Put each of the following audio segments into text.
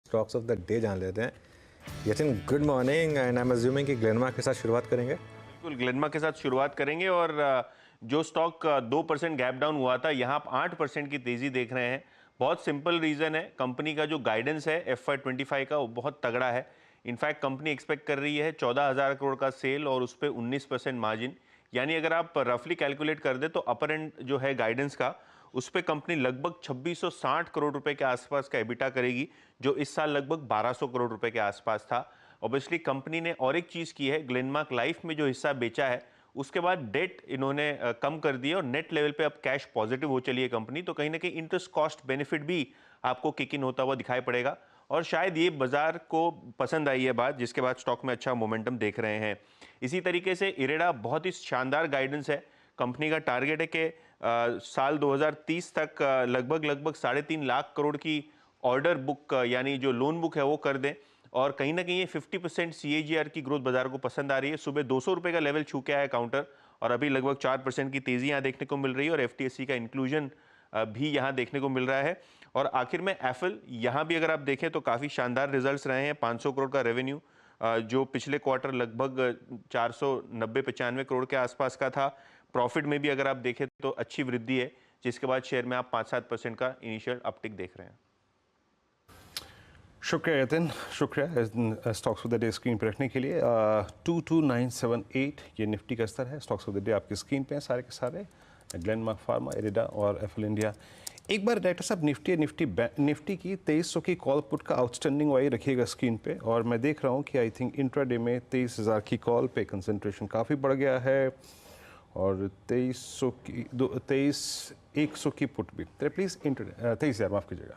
Stocks of the day जान लेते हैं। Yatin, good morning. And I am assuming कि ग्लेनमार्क के साथ शुरुआत करेंगे। बिल्कुल, ग्लेनमार्क के साथ शुरुआत करेंगे और जो स्टॉक 2% गैप डाउन हुआ था, यहाँ आप 8% की तेजी देख रहे हैं। बहुत सिंपल रीजन है, कंपनी का जो गाइडेंस है FY25 का वो बहुत तगड़ा है। इनफैक्ट कंपनी एक्सपेक्ट कर रही है 14,000 करोड़ का सेल और उस पर 19% मार्जिन, यानी अगर आप रफली कैलकुलेट कर दे तो अपर एंड जो है गाइडेंस का, उस पर कंपनी लगभग 2660 करोड़ रुपए के आसपास का एबिटा करेगी, जो इस साल लगभग 1200 करोड़ रुपए के आसपास था। ऑब्वियसली कंपनी ने और एक चीज की है, ग्लेनमार्क लाइफ में जो हिस्सा बेचा है उसके बाद डेट इन्होंने कम कर दिया और नेट लेवल पे अब कैश पॉजिटिव हो चली है कंपनी, तो कहीं ना कहीं इंटरेस्ट कॉस्ट बेनिफिट भी आपको किक इन होता हुआ दिखाई पड़ेगा और शायद ये बाजार को पसंद आई है बात, जिसके बाद स्टॉक में अच्छा मोमेंटम देख रहे हैं। इसी तरीके से इरेडा बहुत ही शानदार गाइडेंस है। कंपनी का टारगेट है कि साल 2030 तक लगभग 3.5 लाख करोड़ की ऑर्डर बुक यानी जो लोन बुक है वो कर दें और कहीं ना कहीं ये 50% CAGR की ग्रोथ बाजार को पसंद आ रही है। सुबह 200 रुपए का लेवल छू के आया काउंटर और अभी लगभग 4% की तेजी यहाँ देखने को मिल रही है और FTSE का इंक्लूजन भी यहाँ देखने को मिल रहा है। और आखिर में एफएल, यहाँ भी अगर आप देखें तो काफ़ी शानदार रिजल्ट्स रहे हैं। 500 करोड़ का रेवेन्यू जो पिछले क्वार्टर लगभग 490-95 करोड़ के आसपास का था। प्रॉफिट में भी अगर आप देखें तो अच्छी वृद्धि है, जिसके बाद शेयर में आप 5-7% का इनिशियल अपटिक देख रहे हैं। शुक्रिया यतिन, शुक्रिया stocks of the day screen पर रखने के लिए। 22978 ये निफ्टी का स्तर है। स्टॉक्स ऑफ द डे आपकी स्क्रीन पे हैं सारे के सारे, ग्लेनमार्क फार्मा, इरेडा और एफएल इंडिया। एक बार डायरेक्टर साहब निफ्टी की 2300 की कॉल पुट का आउटस्टैंडिंग वाई रखिएगा स्क्रीन पे। और मैं देख रहा हूँ कि आई थिंक इंट्राडे में 23,000 की कॉल पे कंसंट्रेशन काफ़ी बढ़ गया है और 23,100 की पुट भी। तो प्लीज़ 23,000 माफ़ कीजिएगा,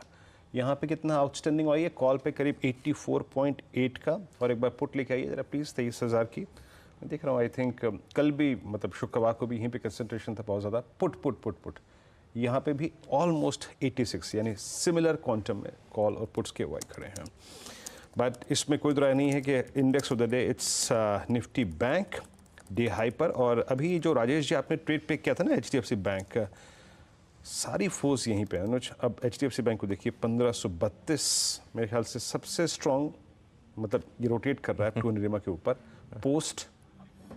यहाँ पे कितना आउटस्टैंडिंग आई है कॉल पे? करीब 84.8 का। और एक बार पुट लेके आइए ज़रा प्लीज़ 23,000 की। मैं देख रहा हूँ आई थिंक कल भी मतलब शुक्रवार को भी यहीं पे कंसंट्रेशन था बहुत ज़्यादा। पुट यहाँ पे भी ऑलमोस्ट 86 यानी सिमिलर क्वांटम में कॉल और पुट्स के वाई खड़े हैं। बट इसमें कोई राय नहीं है कि index of the day it's Nifty bank day high पर। और अभी जो राजेश जी आपने ट्रेड पे किया था ना HDFC बैंक, सारी फोर्स यहीं पे अनुज। अब HDFC बैंक को देखिए 1532 मेरे ख्याल से सबसे स्ट्रॉन्ग, मतलब ये रोटेट कर रहा है 200 EMA के ऊपर पोस्ट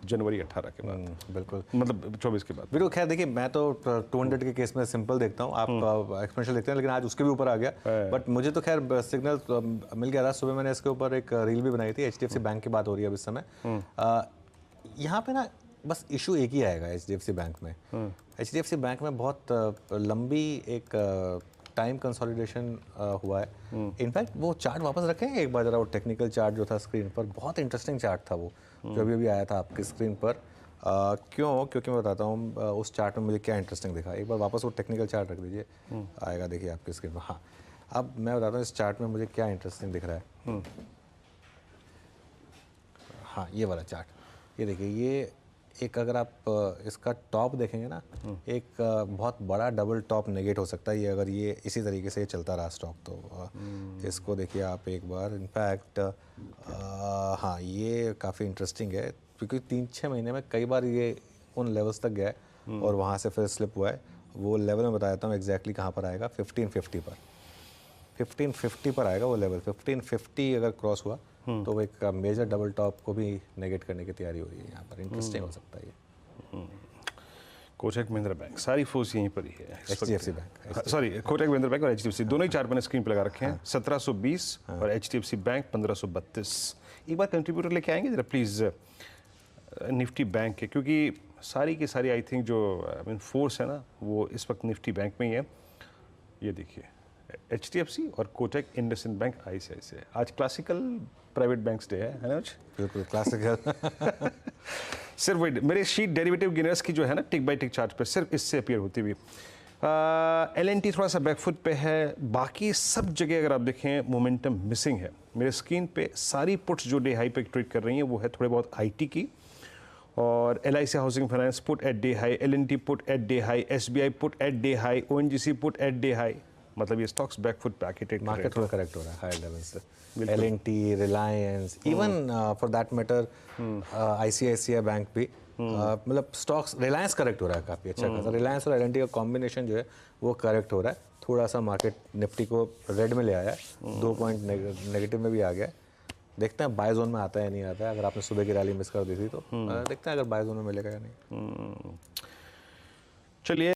जनवरी 18 के बाद, बिल्कुल, मतलब 24 के बाद। बिल्कुल। खैर देखिए, मैं तो 200 के केस में सिंपल देखता हूँ, आप एक्सपोनेंशियल देखते हैं, लेकिन आज उसके भी ऊपर आ गया। बट मुझे तो खैर सिग्नल मिल गया था। सुबह मैंने इसके ऊपर एक रील भी बनाई थी। HDFC बैंक की बात हो रही है अब इस समय। यहाँ पे ना बस इशू एक ही आएगा HDFC बैंक में। HDFC बैंक में बहुत लंबी एक टाइम कंसोलिडेशन हुआ है। इनफैक्ट वो चार्ट वापस रखेंगे एक बार जरा, वो टेक्निकल चार्ट जो था स्क्रीन पर, बहुत इंटरेस्टिंग चार्ट था वो जो अभी आया था आपकी स्क्रीन पर। क्योंकि मैं बताता हूँ उस चार्ट में मुझे क्या इंटरेस्टिंग दिखा। एक बार वापस वो टेक्निकल चार्ट रख दीजिए, आएगा देखिए आपकी स्क्रीन पर। हाँ, अब मैं बताता हूँ इस चार्ट में मुझे क्या इंटरेस्टिंग दिख रहा है। हाँ, ये वाला चार्ट, ये देखिए, ये एक अगर आप इसका टॉप देखेंगे ना, एक बहुत बड़ा डबल टॉप नेगेट हो सकता है ये, अगर ये इसी तरीके से चलता रहा स्टॉक तो। इसको देखिए आप एक बार। इनफैक्ट हाँ, ये काफ़ी इंटरेस्टिंग है क्योंकि 3-6 महीने में कई बार ये उन लेवल्स तक गया है और वहाँ से फिर स्लिप हुआ है। वो लेवल मैं बताता हूँ एग्जैक्टली कहाँ पर आएगा। 1550 पर, 1550 पर आएगा वो लेवल। 1550 अगर क्रॉस हुआ तो वो एक मेजर डबल टॉप को भी नेगेट करने की तैयारी हो रही है यहाँ पर। इंटरेस्टिंग हो सकता है ये। कोटक महिंद्रा बैंक, सारी फोर्स यहीं पर ही है। HDFC bank, sorry, Kotak Mahindra bank और HDFC दोनों ही चार्ट मैंने स्क्रीन पर लगा रखे हैं। 1720 और HDFC बैंक 1532। एक बार कंट्रीब्यूटर लेके आएंगे जरा प्लीज़ निफ्टी बैंक के, क्योंकि सारी की सारी आई थिंक जो फोर्स है ना वो इस वक्त निफ्टी बैंक में ही है। ये देखिए HDFC और कोटक, इंडसइंड बैंक, ICICI। आज क्लासिकल प्राइवेट बैंक्स डे है ना? बिल्कुल क्लासिकल। सिर्फ वही मेरे शीट डेरिवेटिव गिनर्स की जो है ना टिक बाय टिक चार्ट पे सिर्फ इससे अपीयर होती हुई। LNT थोड़ा सा बैकफुट पे है, बाकी सब जगह अगर आप देखें मोमेंटम मिसिंग है। मेरे स्क्रीन पे सारी पुट्स जो डे हाई पे ट्रेड कर रही हैं वो है थोड़े बहुत IT की, और LIC housing finance put at day high, LNT put at day high, SBI put at day high, ONGC put at day high. मतलब ये स्टॉक्स बैकफुट पे आके ट्रेड, मार्केट थोड़ा करेक्ट हो रहा है हायर लेवल से। LNT, Reliance, even for that matter ICICI bank भी मतलब स्टॉक्स रिलायंस करेक्ट हो रहा है काफ़ी अच्छा खासा, रिलायंस और एल&टी का कॉम्बिनेशन जो है वो करेक्ट हो रहा है, थोड़ा सा मार्केट निफ्टी को रेड में ले आया है, 2 पॉइंट नेगेटिव में भी आ गया है। देखते हैं बाय जोन में आता है या नहीं आता है, अगर आपने सुबह की रैली मिस कर दी थी तो देखते हैं अगर बाय जोन में मिलेगा या नहीं। चलिए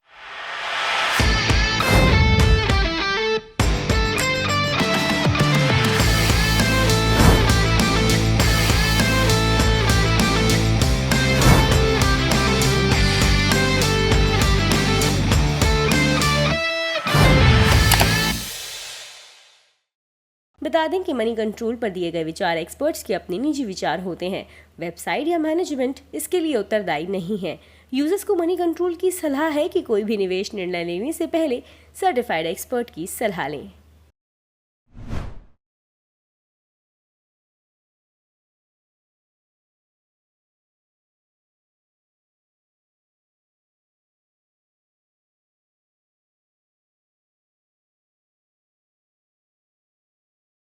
बता दें कि मनी कंट्रोल पर दिए गए विचार एक्सपर्ट्स के अपने निजी विचार होते हैं। वेबसाइट या मैनेजमेंट इसके लिए उत्तरदायी नहीं है। यूजर्स को मनी कंट्रोल की सलाह है कि कोई भी निवेश निर्णय लेने से पहले सर्टिफाइड एक्सपर्ट की सलाह लें।